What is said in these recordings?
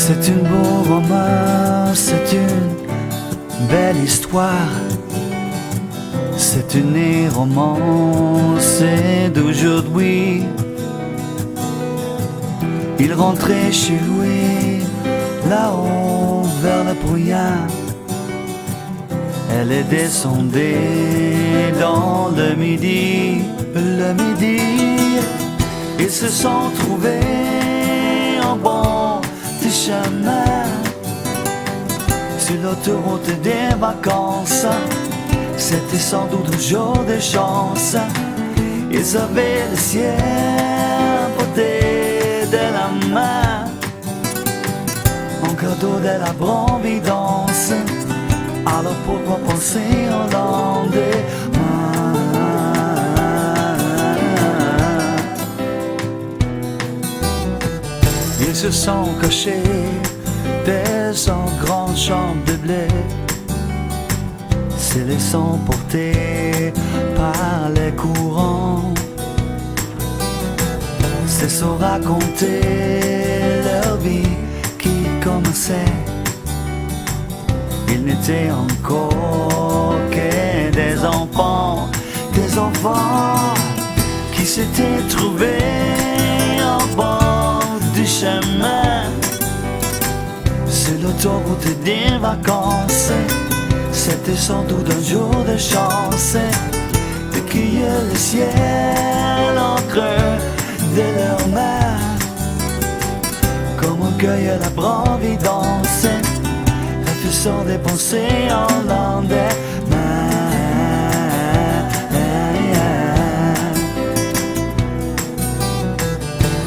C'est une beau roman, c'est une belle histoire. C'est une romance d'aujourd'hui. Il rentrait chez lui, là-haut vers le brouillard. Elle est descendue dans le midi. Ils se sont trouvés en bord du chemin sur l'autoroute des vacances. C'était sans doute un jour de chance. Ils avaient le ciel porté de la main, un cadeau de la providence. Alors pourquoi penser au lendemain? Ils se sont cachés dans une grande chambre de blé, se laissant porter par les courants. Se sont raconter leur vie qui commençait. Ils n'étaient encore que des enfants qui s'étaient trouvés en bord du chemin sur l'autoroute des vacances. C'était sans doute un jour de chance de cueillir le ciel en creux de leurs mains, comme on cueille la providence, refusant des pensées en lendemain.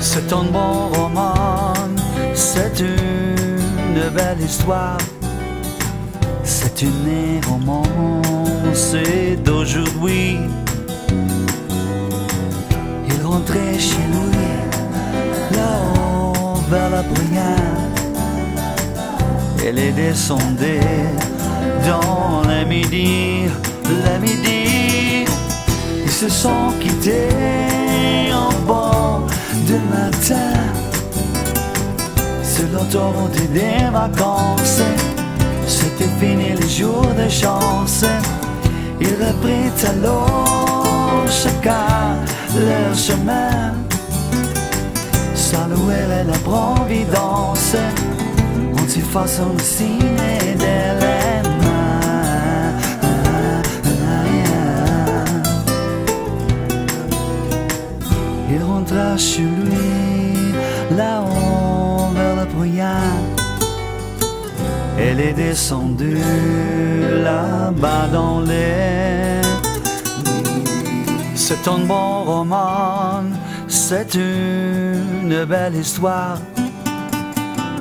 C'est un bon roman, c'est une belle histoire. C'est une romance d'aujourd'hui. Il rentrait chez lui, là-haut vers la bruyère. Elle est descendue dans le midi. Ils se sont quittés en bord du matin sur l'autoroute des vacances. C'était fini les jours de chance. Ils reprirent alors chacun leur chemin, saluaient la providence en s'y faisant le signe de les mains. Il rentra chez lui, là-haut vers le brouillard. Elle est descendue là-bas dans l'air. C'est un bon roman, c'est une belle histoire.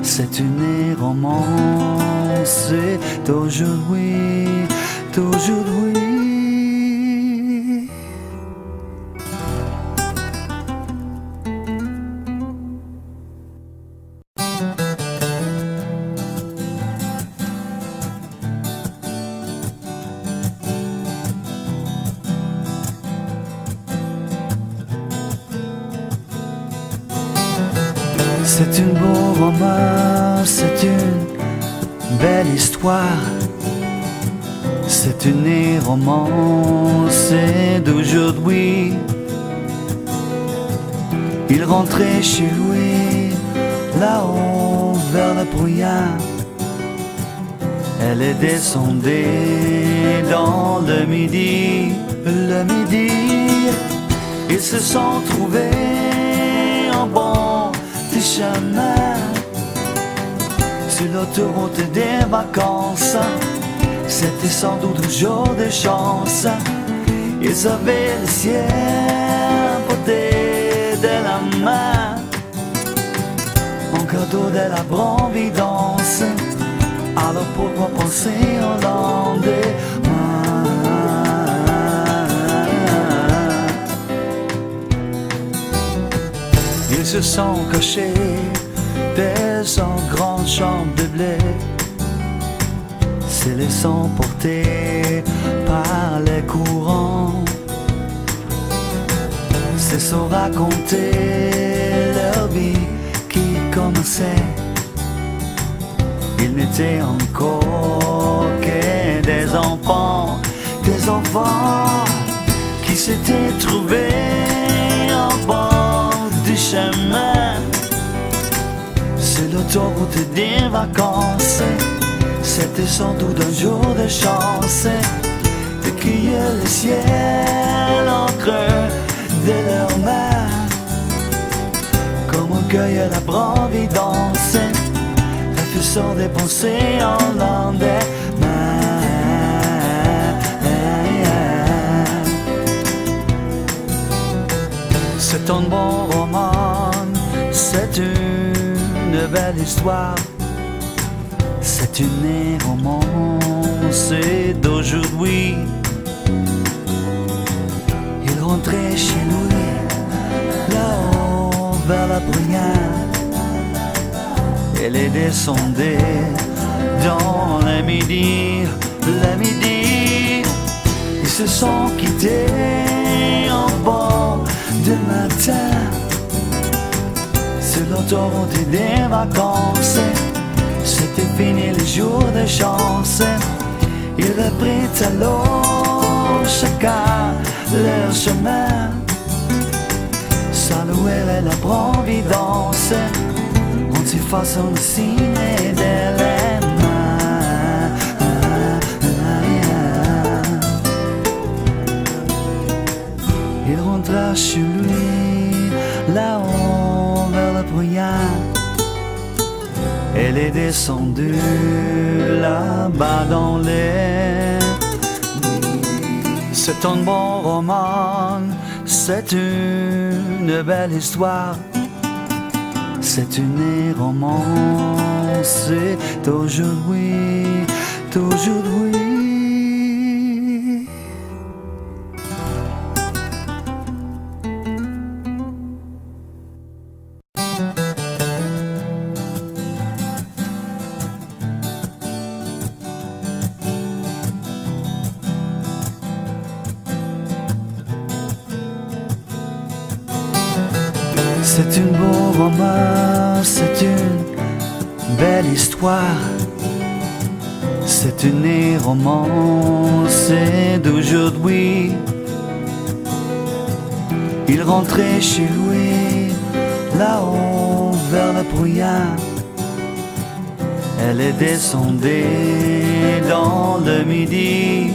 C'est une romance d'aujourd'hui. C'est une beau roman, c'est une belle histoire. C'est une romance d'aujourd'hui. Il rentrait chez lui, là-haut vers le brouillard. Elle est descendue dans le midi. Ils se sont trouvés en bord du chemin sur l'autoroute des vacances. C'était sans doute un jour de chance. Ils avaient le ciel porté de la main, un cadeau de la providence. Alors pourquoi penser au lendemain? Ils se sont cachés dans une grande chambre de blé, se laissant porter par les courants. Se sont raconter leur vie qui commençait. n'était encore que des enfants qui s'étaient trouvés en bord du chemin. C'est l'autoroute des vacances, c'était sans doute un jour de chance de cueillir le ciel en creux de leurs mains, comme on cueille la providence, refusant des pensées en lendemain. C'est un bon roman, c'est une belle histoire, c'est une romance d'aujourd'hui. Il rentrait chez lui, là-haut vers la bruyère. Elle est descendue dans le midi. Ils se sont quittés en bord de matin. Sur l'autoroute des vacances, c'était fini le jour de chance. Ils reprirent alors chacun leur chemin. Saluer la providence, on s'y façon le signe de les mains. Il rentra chez lui, là-haut vers le brouillard. Elle est descendue là-bas dans l'air. C'est un bon roman, c'est une belle histoire, c'est une romance d'aujourd'hui, d'aujourd'hui. C'est un beau roman, c'est une belle histoire, c'est une romance d'aujourd'hui. Il rentrait chez lui, là-haut vers le brouillard. Elle est descendue dans le midi.